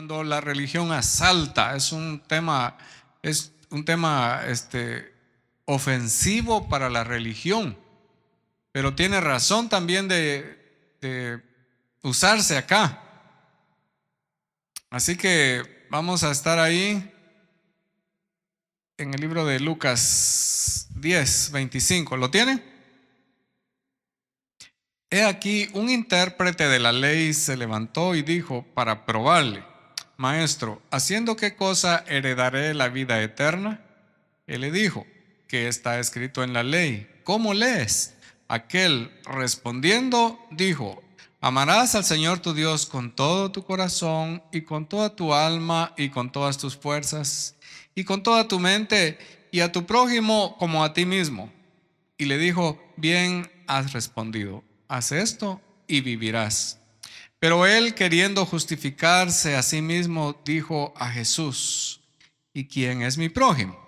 cuando la religión asalta. Es un tema ofensivo para la religión, pero tiene razón también de usarse acá. Así que vamos a estar ahí en el libro de Lucas 10:25. ¿Lo tiene? He aquí, un intérprete de la ley se levantó y dijo para probarle: Maestro, ¿haciendo qué cosa heredaré la vida eterna? Él le dijo: ¿qué está escrito en la ley? ¿Cómo lees? Aquel respondiendo dijo: amarás al Señor tu Dios con todo tu corazón y con toda tu alma y con todas tus fuerzas y con toda tu mente, y a tu prójimo como a ti mismo. Y le dijo: bien has respondido, haz esto y vivirás. Pero él, queriendo justificarse a sí mismo, dijo a Jesús: ¿y quién es mi prójimo?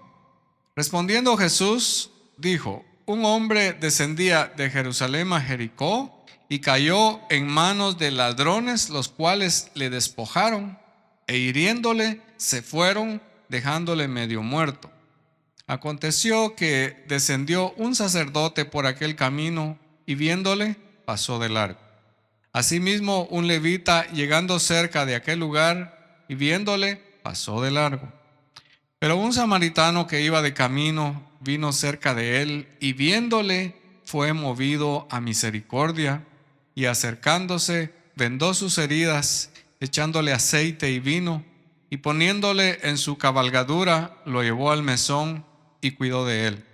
Respondiendo Jesús dijo: un hombre descendía de Jerusalén a Jericó y cayó en manos de ladrones, los cuales le despojaron e hiriéndole se fueron, dejándole medio muerto. Aconteció que descendió un sacerdote por aquel camino y viéndole pasó de largo. Asimismo, un levita, llegando cerca de aquel lugar y viéndole pasó de largo. Pero un samaritano que iba de camino vino cerca de él y viéndole fue movido a misericordia, y acercándose vendó sus heridas, echándole aceite y vino, y poniéndole en su cabalgadura lo llevó al mesón y cuidó de él.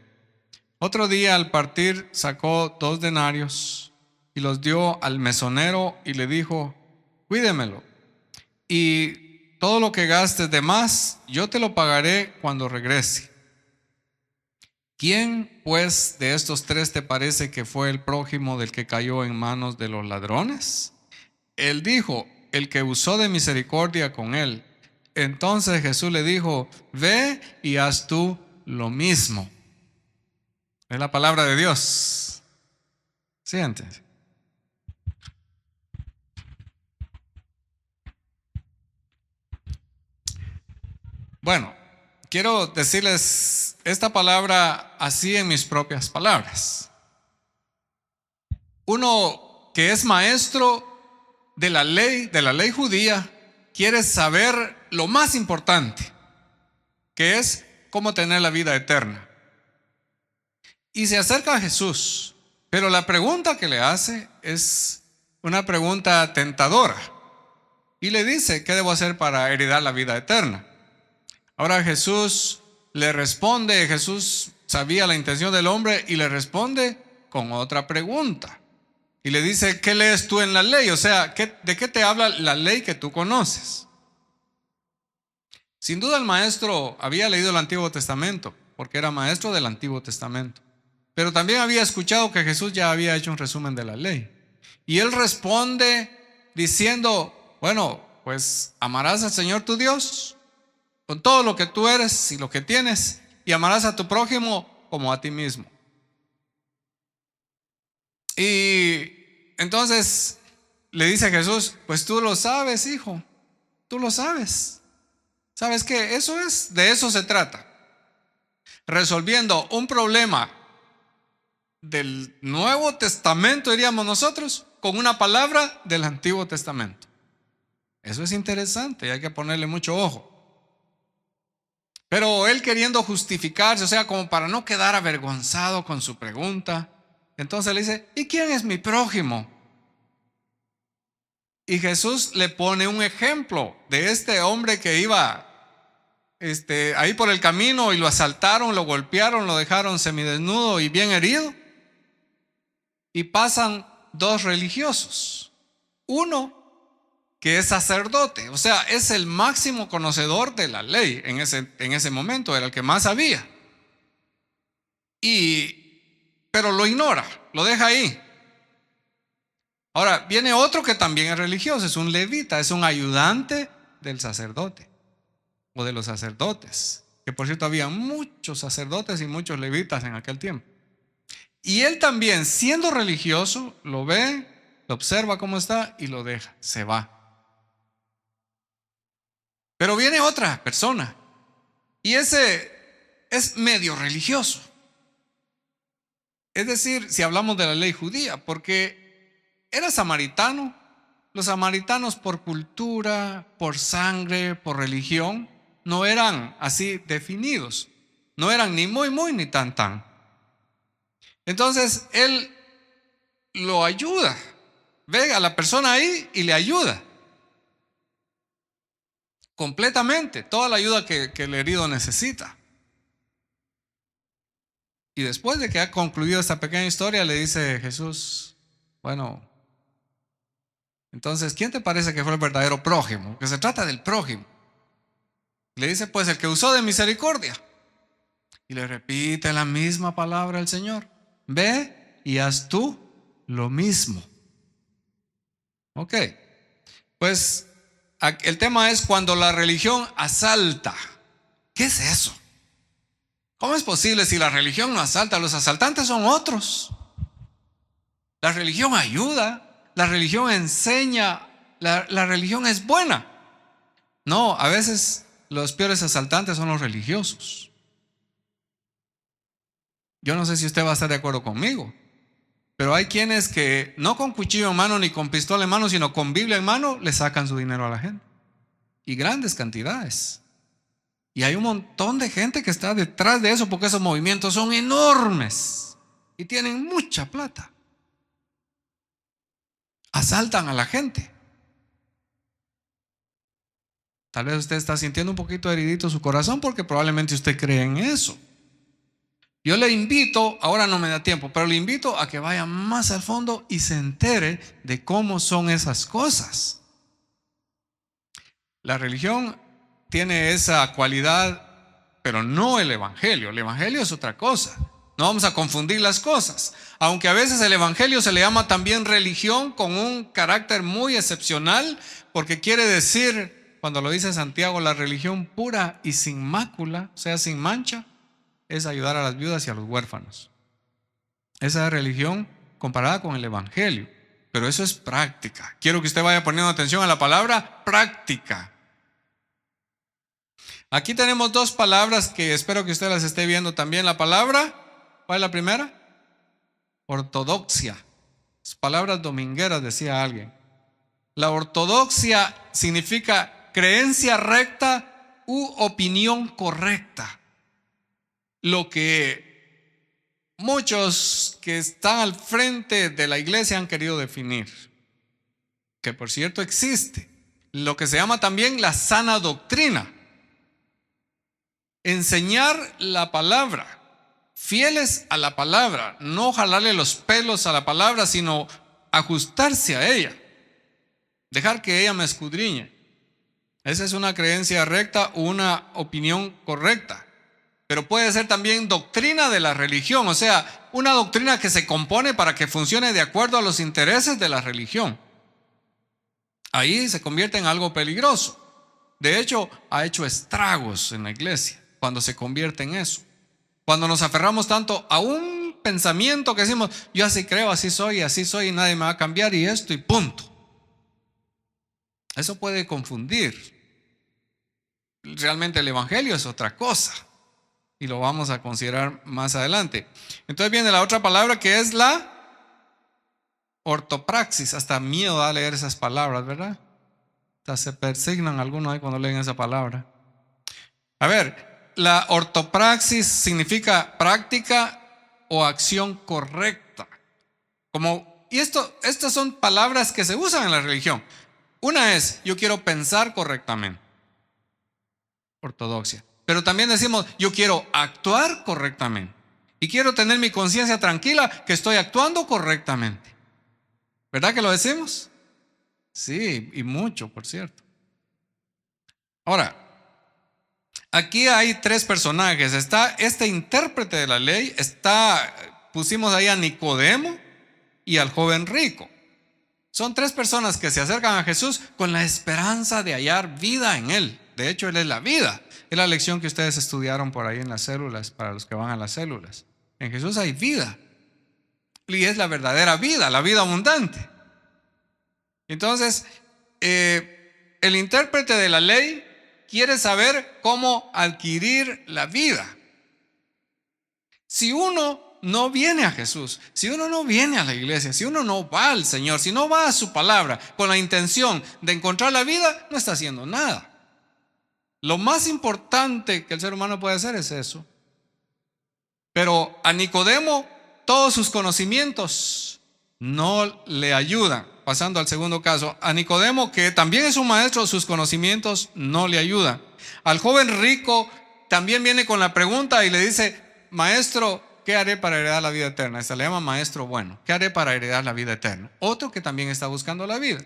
Otro día, al partir, sacó 2 denarios y los dio al mesonero y le dijo: cuídemelo, y todo lo que gastes de más, yo te lo pagaré cuando regrese. ¿Quién, pues, de estos 3 te parece que fue el prójimo del que cayó en manos de los ladrones? Él dijo: el que usó de misericordia con él. Entonces Jesús le dijo: ve y haz tú lo mismo. Es la palabra de Dios. Siéntense. Bueno, quiero decirles esta palabra así en mis propias palabras. Uno que es maestro de la ley judía, quiere saber lo más importante, que es cómo tener la vida eterna. Y se acerca a Jesús, pero la pregunta que le hace es una pregunta tentadora. Y le dice: ¿qué debo hacer para heredar la vida eterna? Ahora Jesús le responde. Jesús sabía la intención del hombre y le responde con otra pregunta. Y le dice: ¿qué lees tú en la ley? O sea, ¿de qué te habla la ley que tú conoces? Sin duda el maestro había leído el Antiguo Testamento, porque era maestro del Antiguo Testamento. Pero también había escuchado que Jesús ya había hecho un resumen de la ley. Y él responde diciendo: bueno, pues amarás al Señor tu Dios con todo lo que tú eres y lo que tienes, y amarás a tu prójimo como a ti mismo. Y entonces le dice Jesús: pues tú lo sabes, hijo, tú lo sabes. ¿Sabes qué? De eso se trata. Resolviendo un problema del Nuevo Testamento, diríamos nosotros, con una palabra del Antiguo Testamento. Eso es interesante y hay que ponerle mucho ojo. Pero él, queriendo justificarse, o sea, como para no quedar avergonzado con su pregunta, entonces le dice: ¿y quién es mi prójimo? Y Jesús le pone un ejemplo de este hombre que iba ahí por el camino y lo asaltaron, lo golpearon, lo dejaron semidesnudo y bien herido. Y pasan 2 religiosos. Uno que es sacerdote, o sea, es el máximo conocedor de la ley en ese momento, era el que más sabía. Pero lo ignora, lo deja ahí. Ahora, viene otro que también es religioso, es un levita, es un ayudante del sacerdote o de los sacerdotes, que por cierto había muchos sacerdotes y muchos levitas en aquel tiempo. Y él también, siendo religioso, lo ve, lo observa cómo está y lo deja, se va. Pero viene otra persona y ese es medio religioso. Es decir, si hablamos de la ley judía, porque era samaritano. Los samaritanos por cultura, por sangre, por religión, no eran así definidos. No eran ni muy, muy, ni tan, tan. Entonces, él lo ayuda. Ve a la persona ahí y le ayuda. Completamente. Toda la ayuda que el herido necesita. Y después de que ha concluido esta pequeña historia, le dice Jesús, bueno, entonces, ¿quién te parece que fue el verdadero prójimo? Que se trata del prójimo. Le dice, pues el que usó de misericordia. Y le repite la misma palabra al Señor. Ve y haz tú lo mismo. Ok. Pues el tema es cuando la religión asalta. ¿Qué es eso? ¿Cómo es posible si la religión no asalta? Los asaltantes son otros. La religión ayuda. La religión enseña. La religión es buena. No, a veces los peores asaltantes son los religiosos. Yo no sé si usted va a estar de acuerdo conmigo, pero hay quienes que no con cuchillo en mano ni con pistola en mano, sino con Biblia en mano, le sacan su dinero a la gente. Y grandes cantidades. Y hay un montón de gente que está detrás de eso porque esos movimientos son enormes y tienen mucha plata. Asaltan a la gente. Tal vez usted está sintiendo un poquito heridito su corazón porque probablemente usted cree en eso. Yo le invito, ahora no me da tiempo, pero le invito a que vaya más al fondo y se entere de cómo son esas cosas. La religión tiene esa cualidad, pero no el evangelio. El evangelio es otra cosa. No vamos a confundir las cosas. Aunque a veces el evangelio se le llama también religión con un carácter muy excepcional, porque quiere decir, cuando lo dice Santiago, la religión pura y sin mácula, o sea, sin mancha, es ayudar a las viudas y a los huérfanos. Esa es religión comparada con el evangelio, pero eso es práctica. Quiero que usted vaya poniendo atención a la palabra práctica. Aquí tenemos dos palabras que espero que usted las esté viendo también. La palabra, ¿cuál es la primera? Ortodoxia. Palabras domingueras, decía alguien. La ortodoxia significa creencia recta u opinión correcta. Lo que muchos que están al frente de la iglesia han querido definir, que por cierto existe, lo que se llama también la sana doctrina. Enseñar la palabra, fieles a la palabra, no jalarle los pelos a la palabra, sino ajustarse a ella, dejar que ella me escudriñe. Esa es una creencia recta o una opinión correcta. Pero puede ser también doctrina de la religión, o sea, una doctrina que se compone para que funcione de acuerdo a los intereses de la religión. Ahí se convierte en algo peligroso. De hecho, ha hecho estragos en la iglesia cuando se convierte en eso. Cuando nos aferramos tanto a un pensamiento que decimos, yo así creo, así soy y nadie me va a cambiar y esto y punto. Eso puede confundir. Realmente el evangelio es otra cosa. Y lo vamos a considerar más adelante. Entonces viene la otra palabra que es la ortopraxis. Hasta miedo da leer esas palabras, ¿verdad? Hasta se persignan algunos ahí cuando leen esa palabra. A ver, la ortopraxis significa práctica o acción correcta. Y estas son palabras que se usan en la religión. Una es, yo quiero pensar correctamente. Ortodoxia. Pero también decimos, yo quiero actuar correctamente. Y quiero tener mi conciencia tranquila que estoy actuando correctamente. ¿Verdad que lo decimos? Sí, y mucho, por cierto. Ahora, aquí hay tres personajes. Está este intérprete de la ley, pusimos ahí a Nicodemo y al joven rico. Son tres personas que se acercan a Jesús con la esperanza de hallar vida en Él. De hecho, Él es la vida. Es la lección que ustedes estudiaron por ahí en las células, para los que van a las células. En Jesús hay vida. Y es la verdadera vida, la vida abundante. Entonces, el intérprete de la ley quiere saber cómo adquirir la vida. Si uno no viene a Jesús, si uno no viene a la iglesia, si uno no va al Señor, si no va a su palabra con la intención de encontrar la vida, no está haciendo nada. Lo más importante que el ser humano puede hacer es eso. Pero a Nicodemo, todos sus conocimientos no le ayudan. Pasando al segundo caso, a Nicodemo, que también es un maestro, sus conocimientos no le ayudan. Al joven rico también viene con la pregunta y le dice: maestro, ¿qué haré para heredar la vida eterna? Este le llama maestro bueno. ¿Qué haré para heredar la vida eterna? Otro que también está buscando la vida.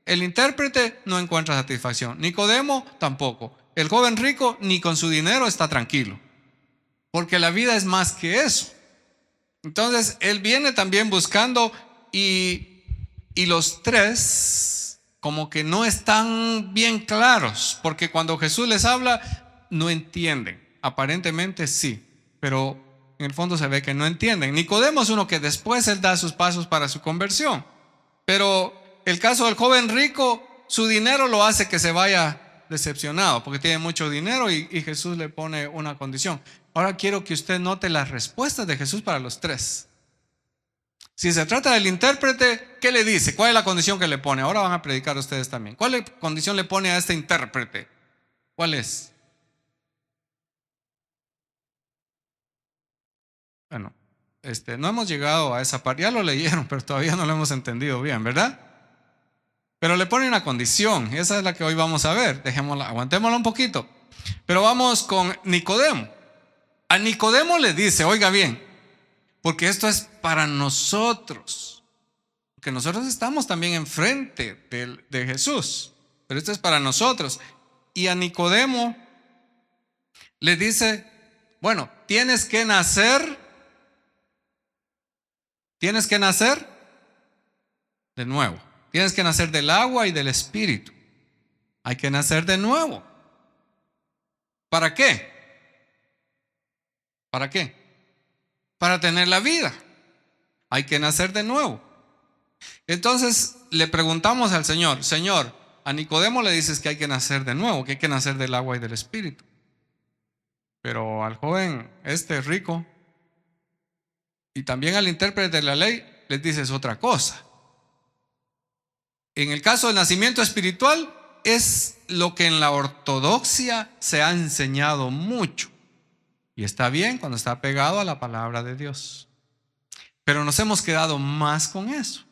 El intérprete no encuentra satisfacción. Nicodemo tampoco. El joven rico ni con su dinero está tranquilo, porque la vida es más que eso. Entonces él viene también buscando y los tres como que no están bien claros, porque cuando Jesús les habla no entienden. Aparentemente sí, pero en el fondo se ve que no entienden. Nicodemo es uno que después él da sus pasos para su conversión, pero el caso del joven rico, su dinero lo hace que se vaya decepcionado, porque tiene mucho dinero y Jesús le pone una condición. Ahora quiero que usted note las respuestas de Jesús para los tres. Si se trata del intérprete, ¿qué le dice? ¿Cuál es la condición que le pone? Ahora van a predicar ustedes también. ¿Cuál condición le pone a este intérprete? ¿Cuál es? Bueno, no hemos llegado a esa parte. Ya lo leyeron, pero todavía no lo hemos entendido bien, ¿verdad? Pero le pone una condición. Esa es la que hoy vamos a ver. Dejémosla, aguantémosla un poquito. Pero vamos con Nicodemo. A Nicodemo le dice, oiga bien, porque esto es para nosotros, porque nosotros estamos también enfrente de Jesús, pero esto es para nosotros. Y a Nicodemo le dice, bueno, tienes que nacer de nuevo. Tienes que nacer del agua y del espíritu. Hay que nacer de nuevo. ¿Para qué? ¿Para qué? Para tener la vida. Hay que nacer de nuevo. Entonces le preguntamos al Señor, Señor, a Nicodemo le dices que hay que nacer de nuevo, que hay que nacer del agua y del espíritu. Pero al joven rico y también al intérprete de la ley les dices otra cosa. En el caso del nacimiento espiritual es lo que en la ortodoxia se ha enseñado mucho. Y está bien cuando está pegado a la palabra de Dios. Pero nos hemos quedado más con eso.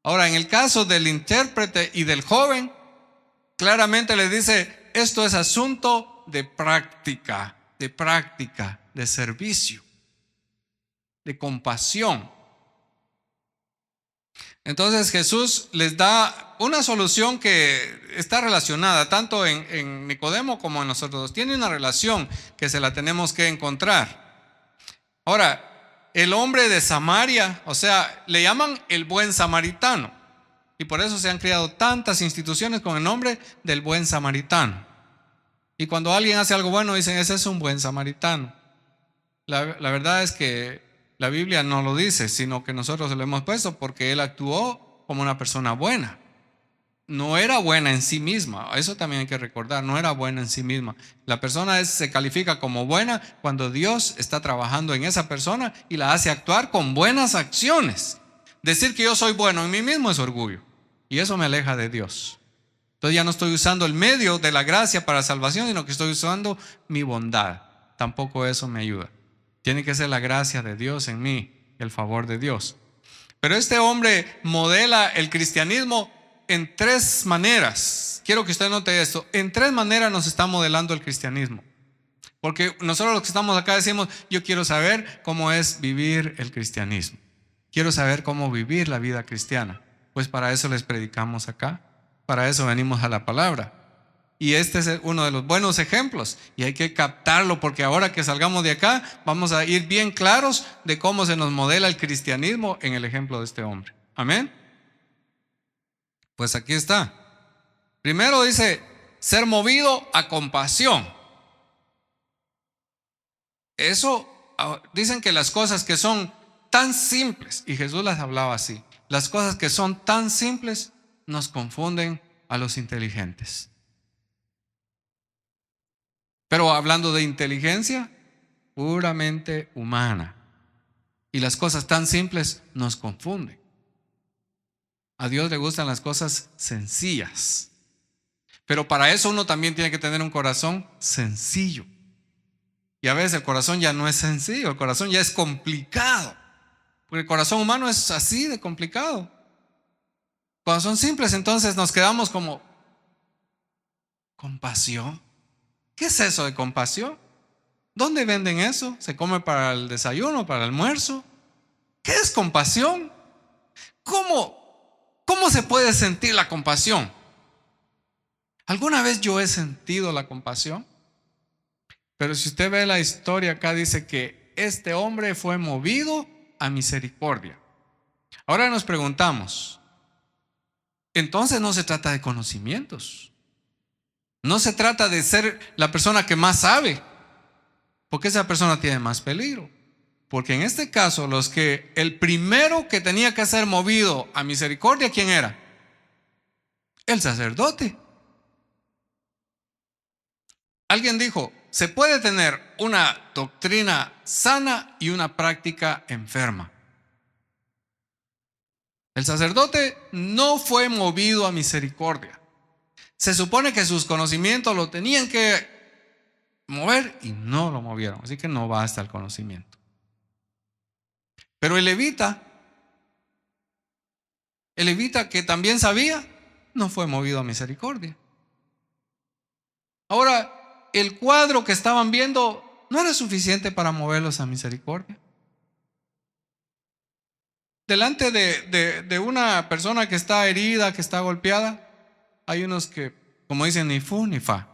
Ahora, en el caso del intérprete y del joven, claramente le dice, esto es asunto de práctica, de servicio, de compasión. Entonces Jesús les da una solución que está relacionada tanto en Nicodemo como en nosotros dos. Tiene una relación que se la tenemos que encontrar. Ahora, el hombre de Samaria, o sea, le llaman el buen samaritano. Y por eso se han creado tantas instituciones con el nombre del buen samaritano. Y cuando alguien hace algo bueno, dicen, ese es un buen samaritano. La verdad es que la Biblia no lo dice, sino que nosotros lo hemos puesto porque él actuó como una persona buena. No era buena en sí misma, eso también hay que recordar, no era buena en sí misma. La persona se califica como buena cuando Dios está trabajando en esa persona y la hace actuar con buenas acciones. Decir que yo soy bueno en mí mismo es orgullo y eso me aleja de Dios. Entonces ya no estoy usando el medio de la gracia para salvación, sino que estoy usando mi bondad. Tampoco eso me ayuda. Tiene que ser la gracia de Dios en mí, el favor de Dios. Pero este hombre modela el cristianismo en tres maneras. Quiero que usted note esto. En tres maneras nos está modelando el cristianismo. Porque nosotros los que estamos acá decimos, yo quiero saber cómo es vivir el cristianismo. Quiero saber cómo vivir la vida cristiana. Pues para eso les predicamos acá. Para eso venimos a la palabra. Y este es uno de los buenos ejemplos. Y hay que captarlo porque ahora que salgamos de acá vamos a ir bien claros de cómo se nos modela el cristianismo en el ejemplo de este hombre. Amén. Pues aquí está. Primero dice, ser movido a compasión. Eso, dicen que las cosas que son tan simples, y Jesús las hablaba así, las cosas que son tan simples nos confunden a los inteligentes. Pero hablando de inteligencia, puramente humana. Y las cosas tan simples nos confunden. A Dios le gustan las cosas sencillas. Pero para eso uno también tiene que tener un corazón sencillo. Y a veces el corazón ya no es sencillo, el corazón ya es complicado. Porque el corazón humano es así de complicado. Cuando son simples, entonces nos quedamos como, ¿compasión? ¿Qué es eso de compasión? ¿Dónde venden eso? ¿Se come para el desayuno, para el almuerzo? ¿Qué es compasión? ¿Cómo se puede sentir la compasión? ¿Alguna vez yo he sentido la compasión? Pero si usted ve la historia acá, dice que este hombre fue movido a misericordia. Ahora nos preguntamos, entonces no se trata de conocimientos. No se trata de ser la persona que más sabe, porque esa persona tiene más peligro. Porque en este caso, el primero que tenía que ser movido a misericordia, ¿quién era? El sacerdote. Alguien dijo, se puede tener una doctrina sana y una práctica enferma. El sacerdote no fue movido a misericordia. Se supone que sus conocimientos lo tenían que mover y no lo movieron. Así que no basta el conocimiento. Pero el levita que también sabía, no fue movido a misericordia. Ahora, el cuadro que estaban viendo no era suficiente para moverlos a misericordia. Delante de una persona que está herida, que está golpeada, hay unos que, como dicen, ni fu ni fa.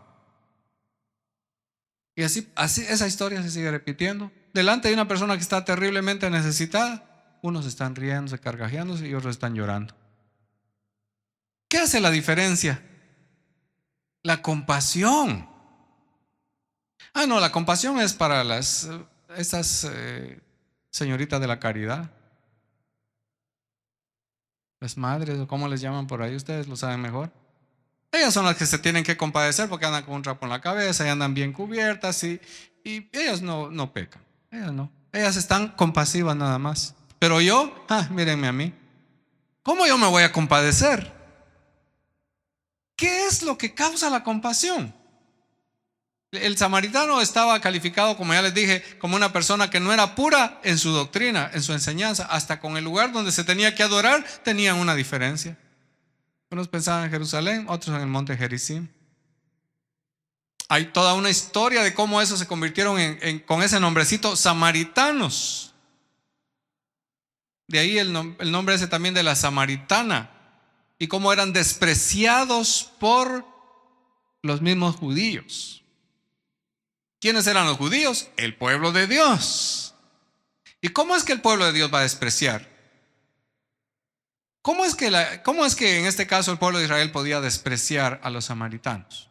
Y así esa historia se sigue repitiendo. Delante de una persona que está terriblemente necesitada, unos están riendo, carcajeándose y otros están llorando. ¿Qué hace la diferencia? La compasión. No, la compasión es para estas señoritas de la caridad. Las madres, o cómo les llaman por ahí, ustedes lo saben mejor. Ellas son las que se tienen que compadecer porque andan con un trapo en la cabeza y andan bien cubiertas y ellas no pecan. Ellas no. Ellas están compasivas nada más. Pero yo, mírenme a mí. ¿Cómo yo me voy a compadecer? ¿Qué es lo que causa la compasión? El samaritano estaba calificado, como ya les dije, como una persona que no era pura en su doctrina, en su enseñanza. Hasta con el lugar donde se tenía que adorar tenían una diferencia. Unos pensaban en Jerusalén, otros en el monte Gerizim. Hay toda una historia de cómo esos se convirtieron con ese nombrecito, samaritanos. De ahí el nombre ese también de la samaritana. Y cómo eran despreciados por los mismos judíos. ¿Quiénes eran los judíos? El pueblo de Dios. ¿Y cómo es que el pueblo de Dios va a despreciar? ¿Cómo es que en este caso el pueblo de Israel podía despreciar a los samaritanos?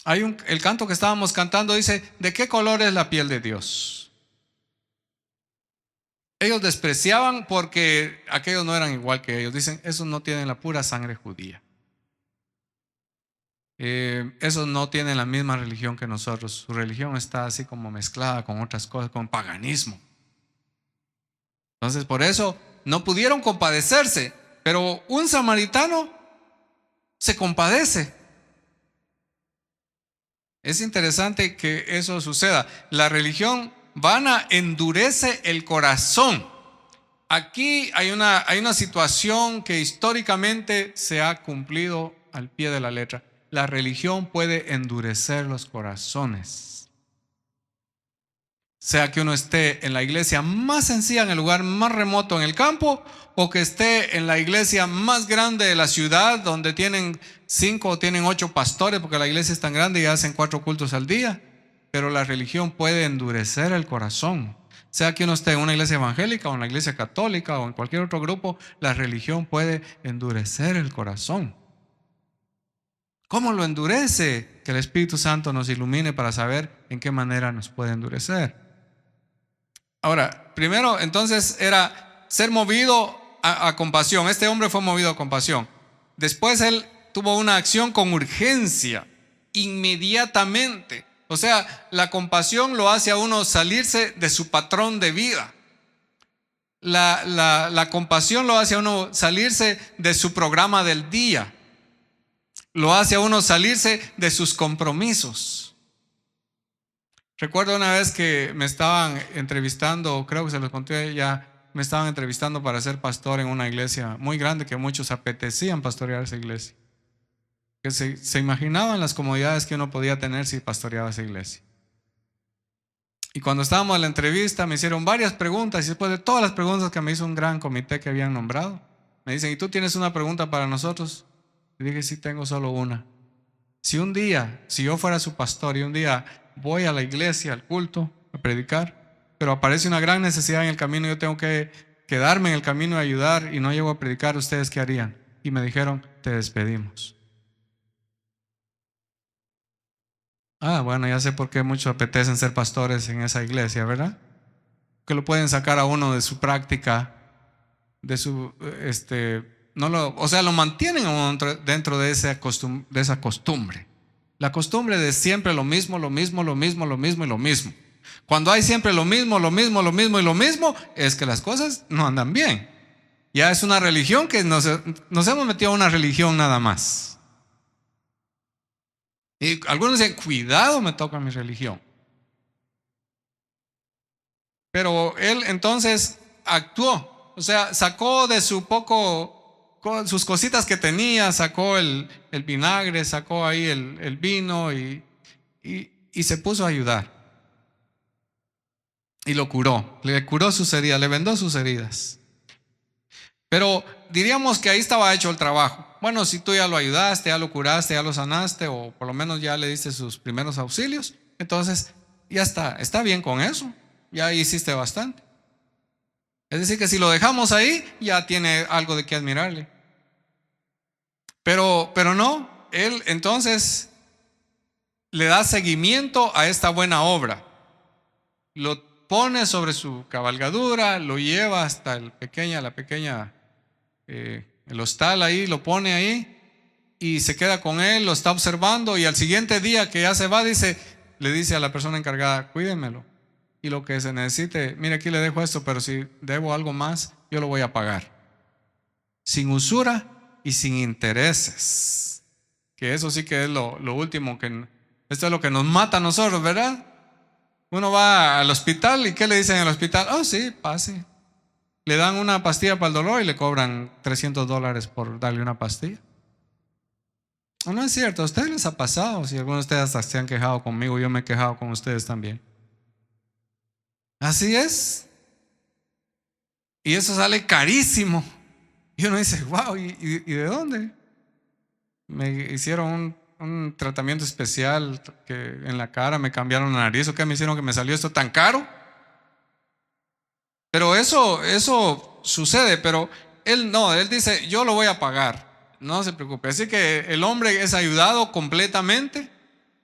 El canto que estábamos cantando dice, ¿de qué color es la piel de Dios? Ellos despreciaban porque aquellos no eran igual que ellos. Dicen, esos no tienen la pura sangre judía. Esos no tienen la misma religión que nosotros. Su religión está así como mezclada con otras cosas, con paganismo. Entonces por eso no pudieron compadecerse. Pero un samaritano se compadece. Es interesante que eso suceda. La religión vana endurece el corazón. Aquí hay una situación que históricamente se ha cumplido al pie de la letra. La religión puede endurecer los corazones. Sea que uno esté en la iglesia más sencilla, en el lugar más remoto en el campo, o que esté en la iglesia más grande de la ciudad, donde tienen 5 o tienen 8 pastores, porque la iglesia es tan grande y hacen 4 cultos al día. Pero la religión puede endurecer el corazón. Sea que uno esté en una iglesia evangélica o en la iglesia católica o en cualquier otro grupo, la religión puede endurecer el corazón. ¿Cómo lo endurece? Que el Espíritu Santo nos ilumine para saber en qué manera nos puede endurecer. Ahora, primero entonces era ser movido a compasión. Este hombre fue movido a compasión. Después él tuvo una acción con urgencia. inmediatamente. O sea, la compasión lo hace a uno salirse de su patrón de vida. La compasión lo hace a uno salirse de su programa del día. Lo hace a uno salirse de sus compromisos. Recuerdo una vez que me estaban entrevistando, creo que se los conté ya, me estaban entrevistando para ser pastor en una iglesia muy grande que muchos apetecían pastorear esa iglesia. Que se imaginaban las comodidades que uno podía tener si pastoreaba esa iglesia. Y cuando estábamos en la entrevista me hicieron varias preguntas y después de todas las preguntas que me hizo un gran comité que habían nombrado, me dicen, ¿y tú tienes una pregunta para nosotros? Y dije, sí, tengo solo una. Si un día, si yo fuera su pastor y un día voy a la iglesia, al culto, a predicar, pero aparece una gran necesidad en el camino y yo tengo que quedarme en el camino y ayudar y no llego a predicar, ¿ustedes qué harían? Y me dijeron, te despedimos. Bueno, ya sé por qué muchos apetecen ser pastores en esa iglesia, ¿verdad? Que lo pueden sacar a uno de su práctica, de su, lo mantienen a uno dentro de esa costumbre. La costumbre de siempre lo mismo y lo mismo. Cuando hay siempre lo mismo y lo mismo, es que las cosas no andan bien. Ya es una religión que nos hemos metido a una religión nada más. Y algunos dicen, cuidado, me toca mi religión. Pero él entonces actuó, o sea, sacó de su poco, sus cositas que tenía, sacó el vinagre, sacó ahí el vino y se puso a ayudar. Y lo curó, le curó sus heridas, le vendó sus heridas. Pero diríamos que ahí estaba hecho el trabajo. Bueno, si tú ya lo ayudaste, ya lo curaste, ya lo sanaste, o por lo menos ya le diste sus primeros auxilios, entonces ya está bien con eso, ya hiciste bastante. Es decir, que si lo dejamos ahí, ya tiene algo de qué admirarle. Pero no, él entonces le da seguimiento a esta buena obra. Lo pone sobre su cabalgadura, lo lleva hasta la pequeña el hostal ahí, lo pone ahí y se queda con él, lo está observando y al siguiente día que ya se va, le dice a la persona encargada, cuídemelo y lo que se necesite, mire, aquí le dejo esto, pero si debo algo más, yo lo voy a pagar. Sin usura y sin intereses. Que eso sí que es lo último, esto es lo que nos mata a nosotros, ¿verdad? Uno va al hospital y ¿qué le dicen en el hospital? Oh, sí, pase. Le dan una pastilla para el dolor y le cobran $300 por darle una pastilla. No es cierto, a ustedes les ha pasado. Si algunos de ustedes hasta se han quejado conmigo, yo me he quejado con ustedes también. Así es. Y eso sale carísimo. Y uno dice, wow, ¿y de dónde? Me hicieron un tratamiento especial que en la cara me cambiaron la nariz. ¿O qué me hicieron que me salió esto tan caro? Pero eso sucede, pero él no, él dice, yo lo voy a pagar, no se preocupe. Así que el hombre es ayudado completamente,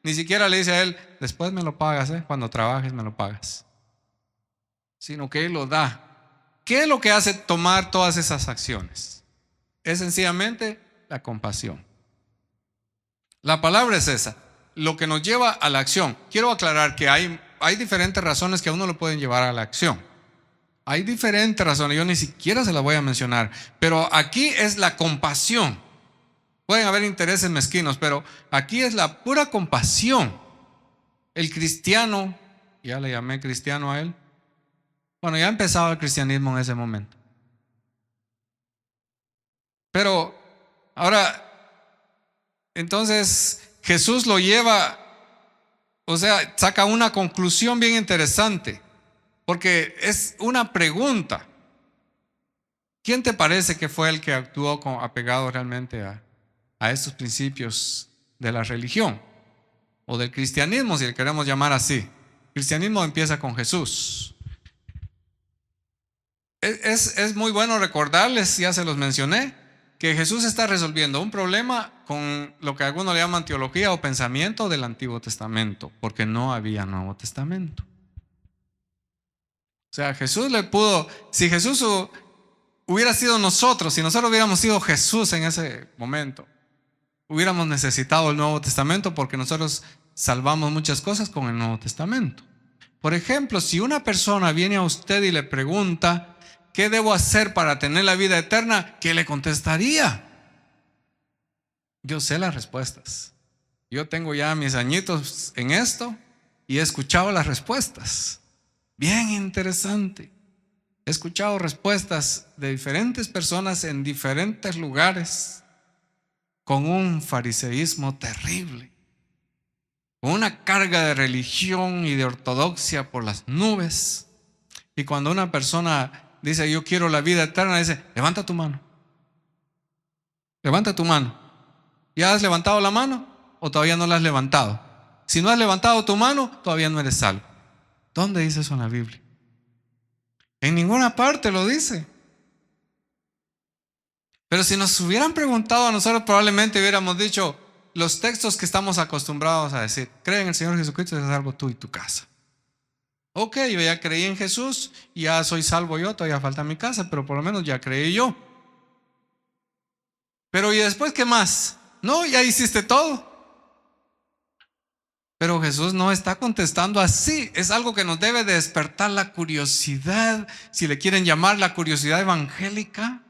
ni siquiera le dice a él, después me lo pagas, cuando trabajes me lo pagas, sino que él lo da. ¿Qué es lo que hace tomar todas esas acciones? Es sencillamente la compasión. La palabra es esa, lo que nos lleva a la acción. Quiero aclarar que hay diferentes razones que a uno lo pueden llevar a la acción. Hay diferentes razones, yo ni siquiera se las voy a mencionar, pero aquí es la compasión. Pueden haber intereses mezquinos, pero aquí es la pura compasión. El cristiano, ya le llamé cristiano a él, bueno, ya empezaba el cristianismo en ese momento. Pero ahora, entonces Jesús lo lleva, o sea, saca una conclusión bien interesante. Porque es una pregunta. ¿Quién te parece que fue el que actuó apegado realmente a estos principios de la religión? O del cristianismo, si le queremos llamar así. El cristianismo empieza con Jesús. Es muy bueno recordarles, ya se los mencioné, que Jesús está resolviendo un problema con lo que algunos le llaman teología o pensamiento del Antiguo Testamento, porque no había Nuevo Testamento. O sea, Jesús le pudo, si Jesús hubiera sido nosotros, si nosotros hubiéramos sido Jesús en ese momento, hubiéramos necesitado el Nuevo Testamento, porque nosotros salvamos muchas cosas con el Nuevo Testamento. Por ejemplo, si una persona viene a usted y le pregunta, ¿qué debo hacer para tener la vida eterna?, ¿qué le contestaría? Yo sé las respuestas. Yo tengo ya mis añitos en esto y he escuchado las respuestas. Bien interesante. He escuchado respuestas de diferentes personas en diferentes lugares con un fariseísmo terrible, con una carga de religión y de ortodoxia por las nubes. Y cuando una persona dice, yo quiero la vida eterna, dice, levanta tu mano. Levanta tu mano. ¿Ya has levantado la mano o todavía no la has levantado? Si no has levantado tu mano, todavía no eres salvo. ¿Dónde dice eso en la Biblia? En ninguna parte lo dice. Pero si nos hubieran preguntado a nosotros, probablemente hubiéramos dicho los textos que estamos acostumbrados a decir: cree en el Señor Jesucristo y serás salvo tú y tu casa. Ok, yo ya creí en Jesús, ya soy salvo yo, todavía falta mi casa, pero por lo menos ya creí yo. Pero ¿y después qué más? No, ya hiciste todo. Pero Jesús no está contestando así. Es algo que nos debe de despertar la curiosidad, si le quieren llamar la curiosidad evangélica.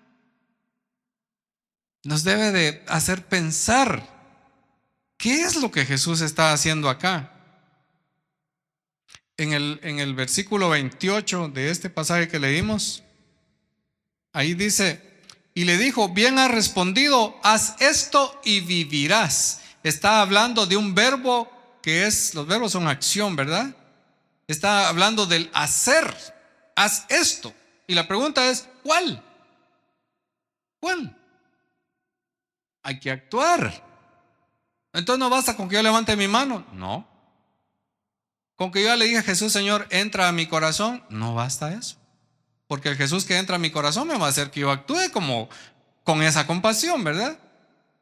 Nos debe de hacer pensar, ¿qué es lo que Jesús está haciendo acá? En el versículo 28 de este pasaje que leímos, ahí dice: y le dijo, bien has respondido, haz esto y vivirás. Está hablando de un verbo que es, los verbos son acción, ¿verdad? Está hablando del hacer. Haz esto. Y la pregunta es, ¿cuál? ¿Cuál? Hay que actuar. Entonces no basta con que yo levante mi mano. No. Con que yo le dije a Jesús, Señor, entra a mi corazón. No basta eso. Porque el Jesús que entra a mi corazón me va a hacer que yo actúe como con esa compasión, ¿verdad?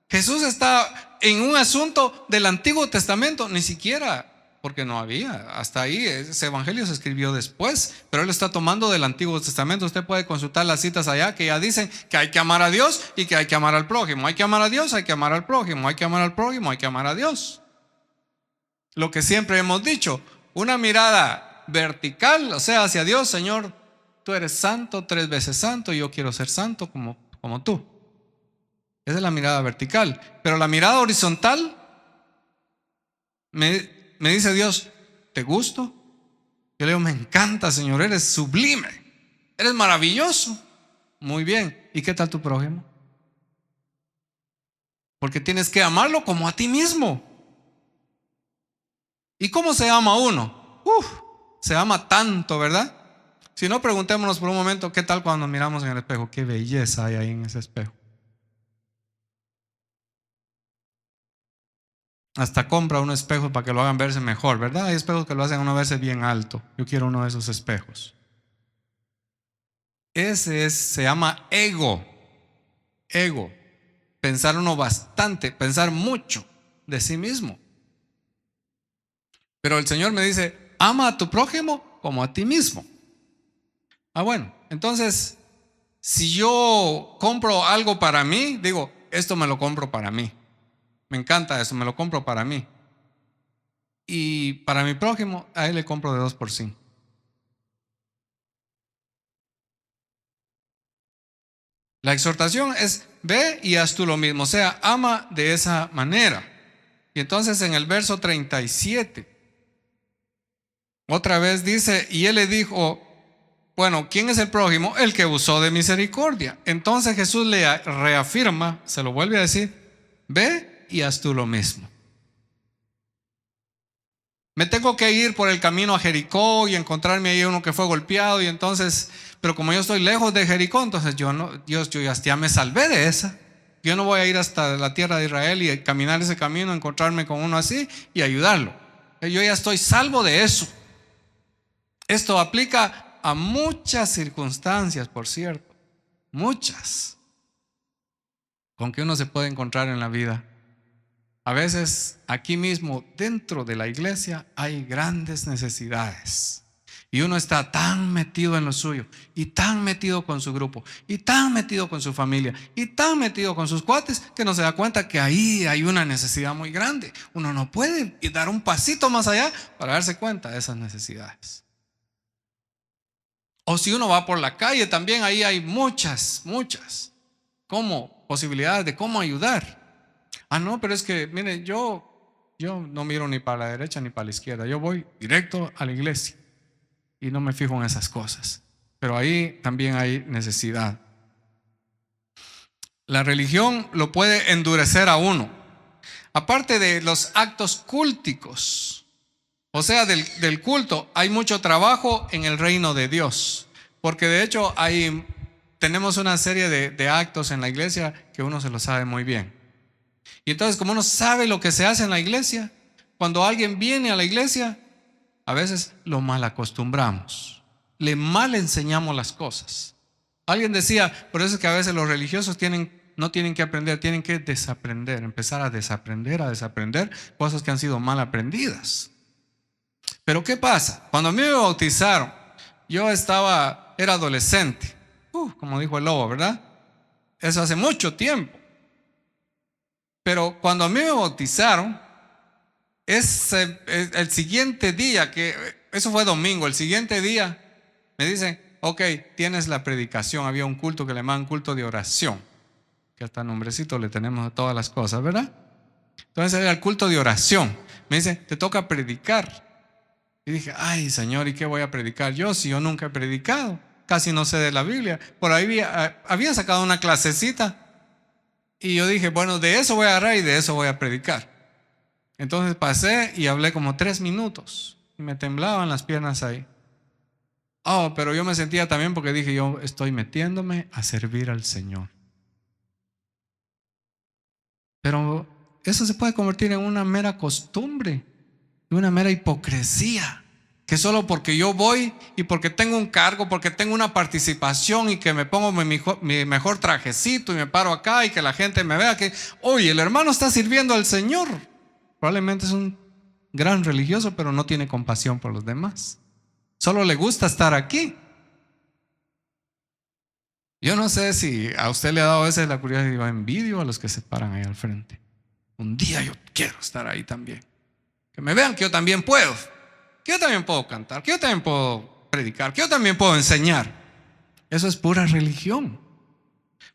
Jesús está en un asunto del Antiguo Testamento, ni siquiera, porque no había, hasta ahí ese evangelio se escribió después, pero él está tomando del Antiguo Testamento. Usted puede consultar las citas allá que ya dicen que hay que amar a Dios y que hay que amar al prójimo. Hay que amar a Dios, hay que amar al prójimo, hay que amar al prójimo, hay que amar a Dios. Lo que siempre hemos dicho, una mirada vertical, o sea, hacia Dios. Señor, tú eres santo, 3 veces santo, y yo quiero ser santo como tú. Esa es la mirada vertical. Pero la mirada horizontal, me dice Dios, ¿te gusto? Yo le digo, me encanta, Señor, eres sublime, eres maravilloso. Muy bien. ¿Y qué tal tu prójimo? Porque tienes que amarlo como a ti mismo. ¿Y cómo se ama uno? Se ama tanto, ¿verdad? Si no, preguntémonos por un momento, ¿qué tal cuando nos miramos en el espejo? Qué belleza hay ahí en ese espejo. Hasta compra un espejo para que lo hagan verse mejor, ¿verdad? Hay espejos que lo hacen a uno verse bien alto. Yo quiero uno de esos espejos. Se llama ego. Ego. Pensar uno bastante, pensar mucho de sí mismo. Pero el Señor me dice, ama a tu prójimo como a ti mismo. Bueno, entonces, si yo compro algo para mí, digo, esto me lo compro para mí. Me encanta eso, me lo compro para mí. Y para mi prójimo, a él le compro de 2 por 5. La exhortación es, ve y haz tú lo mismo, o sea, ama de esa manera. Y entonces en el verso 37, otra vez dice, y él le dijo, bueno, ¿quién es el prójimo? El que usó de misericordia. Entonces Jesús le reafirma, se lo vuelve a decir, ve y haz tú lo mismo. Me tengo que ir por el camino a Jericó y encontrarme ahí uno que fue golpeado, y entonces, pero como yo estoy lejos de Jericó, entonces yo ya me salvé de esa. Yo no voy a ir hasta la tierra de Israel y caminar ese camino, encontrarme con uno así y ayudarlo. Yo ya estoy salvo de eso. Esto aplica a muchas circunstancias, por cierto, muchas, con que uno se puede encontrar en la vida. A veces aquí mismo dentro de la iglesia hay grandes necesidades Y uno está tan metido en lo suyo, y tan metido con su grupo, y tan metido con su familia, y tan metido con sus cuates, que no se da cuenta que ahí hay una necesidad muy grande. Uno no puede dar un pasito más allá para darse cuenta de esas necesidades. O si uno va por la calle, también ahí hay muchas posibilidades de cómo ayudar. Ah, no, pero es que, mire, yo no miro ni para la derecha ni para la izquierda. Yo voy directo a la iglesia y no me fijo en esas cosas. Pero ahí también hay necesidad. La religión lo puede endurecer a uno. Aparte de los actos cúlticos, o sea, del culto, hay mucho trabajo en el reino de Dios. Porque de hecho tenemos una serie de actos en la iglesia que uno se lo sabe muy bien. Y entonces, como uno sabe lo que se hace en la iglesia, cuando alguien viene a la iglesia, a veces lo mal acostumbramos, le mal enseñamos las cosas. Alguien decía, por eso es que a veces los religiosos no tienen que aprender, tienen que desaprender, empezar a desaprender cosas que han sido mal aprendidas. Pero ¿qué pasa? Cuando a mí me bautizaron, yo era adolescente, como dijo el lobo, ¿verdad? Eso hace mucho tiempo. Pero cuando a mí me bautizaron, el siguiente día, eso fue domingo, el siguiente día me dicen, ok, tienes la predicación. Había un culto que le llaman culto de oración, que hasta nombrecito le tenemos a todas las cosas, ¿verdad? Entonces era el culto de oración. Me dice, te toca predicar. Y dije, ay Señor, ¿y qué voy a predicar yo si yo nunca he predicado? Casi no sé de la Biblia. Por ahí había sacado una clasecita. Y yo dije, bueno, de eso voy a agarrar y de eso voy a predicar. Entonces pasé y hablé como 3 minutos. Y me temblaban las piernas ahí. Pero yo me sentía también porque dije, yo estoy metiéndome a servir al Señor. Pero eso se puede convertir en una mera costumbre, una mera hipocresía. Que solo porque yo voy y porque tengo un cargo, porque tengo una participación y que me pongo mi mejor trajecito y me paro acá y que la gente me vea que, oye, el hermano está sirviendo al Señor. Probablemente es un gran religioso, pero no tiene compasión por los demás. Solo le gusta estar aquí. Yo no sé si a usted le ha dado a veces la curiosidad y envidio a los que se paran ahí al frente. Un día yo quiero estar ahí también. Que me vean que yo también puedo. Que yo también puedo cantar, que yo también puedo predicar, que yo también puedo enseñar. Eso es pura religión.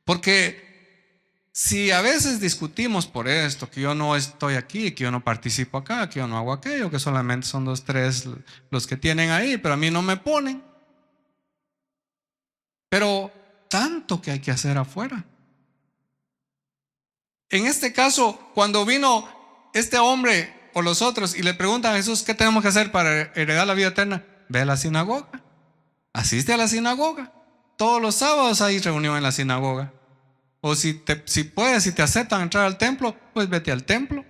Porque si a veces discutimos por esto, que yo no estoy aquí, que yo no participo acá, que yo no hago aquello, que solamente son 2, 3 los que tienen ahí, pero a mí no me ponen. Pero tanto que hay que hacer afuera. En este caso, cuando vino este hombre o los otros y le preguntan a Jesús, ¿qué tenemos que hacer para heredar la vida eterna? Ve a la sinagoga, asiste a la sinagoga. Todos los sábados hay reunión en la sinagoga. O si puedes, si te aceptan entrar al templo, pues vete al templo.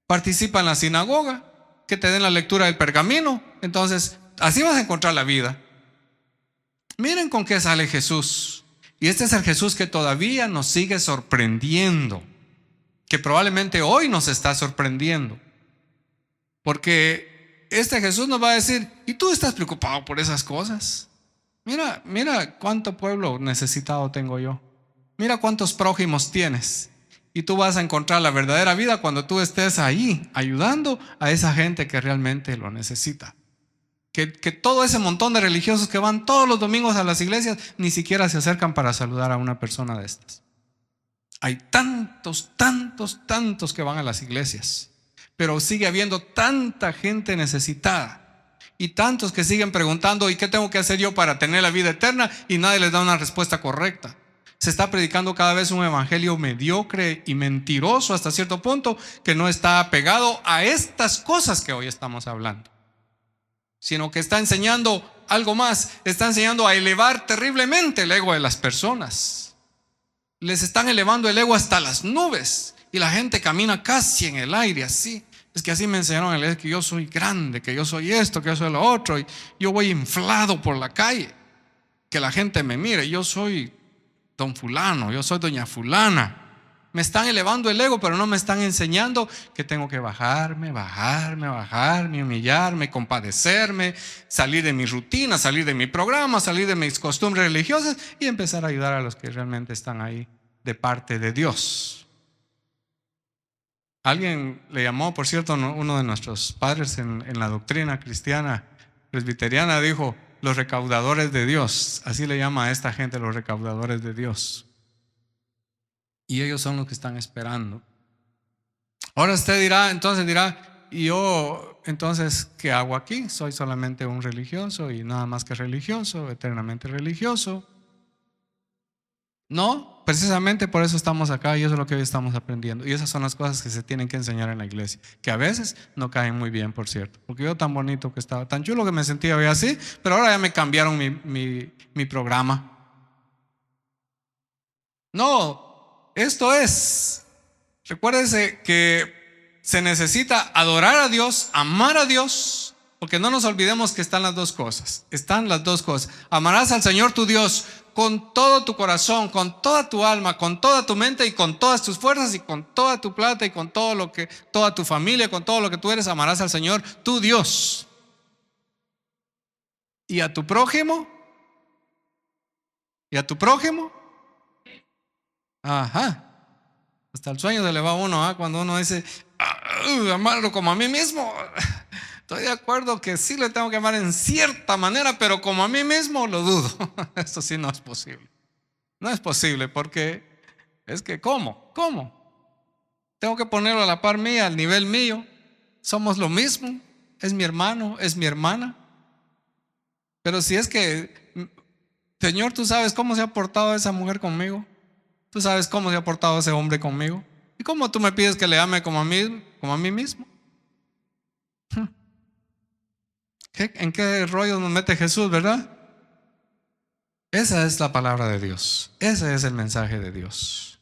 Participa en la sinagoga, que te den la lectura del pergamino. Entonces, así vas a encontrar la vida. Miren con qué sale Jesús. Y este es el Jesús que todavía nos sigue sorprendiendo, que probablemente hoy nos está sorprendiendo. Porque este Jesús nos va a decir, ¿y tú estás preocupado por esas cosas? Mira cuánto pueblo necesitado tengo yo. Mira cuántos prójimos tienes. Y tú vas a encontrar la verdadera vida cuando tú estés ahí ayudando a esa gente que realmente lo necesita. Que todo ese montón de religiosos que van todos los domingos a las iglesias ni siquiera se acercan para saludar a una persona de estas. Hay tantos que van a las iglesias, pero sigue habiendo tanta gente necesitada y tantos que siguen preguntando, ¿y qué tengo que hacer yo para tener la vida eterna? Y nadie les da una respuesta correcta. Se está predicando cada vez un evangelio mediocre y mentiroso hasta cierto punto, que no está apegado a estas cosas que hoy estamos hablando, sino que está enseñando algo más. Está enseñando a elevar terriblemente el ego de las personas. Les están elevando el ego hasta las nubes y la gente camina casi en el aire así. Es que así me enseñaron que yo soy grande, que yo soy esto, que yo soy lo otro, y yo voy inflado por la calle, que la gente me mire, yo soy don fulano, yo soy doña fulana. Me están elevando el ego, pero no me están enseñando que tengo que bajarme, humillarme, compadecerme, salir de mi rutina, salir de mi programa, salir de mis costumbres religiosas y empezar a ayudar a los que realmente están ahí de parte de Dios. Alguien le llamó, por cierto, uno de nuestros padres en la doctrina cristiana presbiteriana, dijo, los recaudadores de Dios. Así le llama a esta gente, los recaudadores de Dios. Y ellos son los que están esperando. Ahora usted dirá, ¿y yo entonces qué hago aquí? Soy solamente un religioso y nada más que religioso, eternamente religioso. No, precisamente por eso estamos acá y eso es lo que hoy estamos aprendiendo. Y esas son las cosas que se tienen que enseñar en la iglesia, que a veces no caen muy bien, por cierto. Porque yo tan bonito que estaba, tan chulo que me sentía hoy así, pero ahora ya me cambiaron mi programa. No, esto es, recuérdese que se necesita adorar a Dios, amar a Dios, porque no nos olvidemos que están las dos cosas. Están las dos cosas. Amarás al Señor tu Dios con todo tu corazón, con toda tu alma, con toda tu mente y con todas tus fuerzas y con toda tu plata y con todo lo que, toda tu familia, con todo lo que tú eres, amarás al Señor tu Dios. Y a tu prójimo, ajá. Hasta el sueño se le va a uno, cuando uno dice, amarlo como a mí mismo. Estoy de acuerdo que sí le tengo que amar en cierta manera, pero como a mí mismo lo dudo. Esto sí no es posible. No es posible porque es que ¿cómo? Tengo que ponerlo a la par mía, al nivel mío. Somos lo mismo. Es mi hermano, es mi hermana. Pero si es que, Señor, tú sabes cómo se ha portado esa mujer conmigo. Tú sabes cómo se ha portado ese hombre conmigo. ¿Y cómo tú me pides que le ame como a mí mismo? ¿En qué rollo nos mete Jesús, verdad? Esa es la palabra de Dios. Ese es el mensaje de Dios.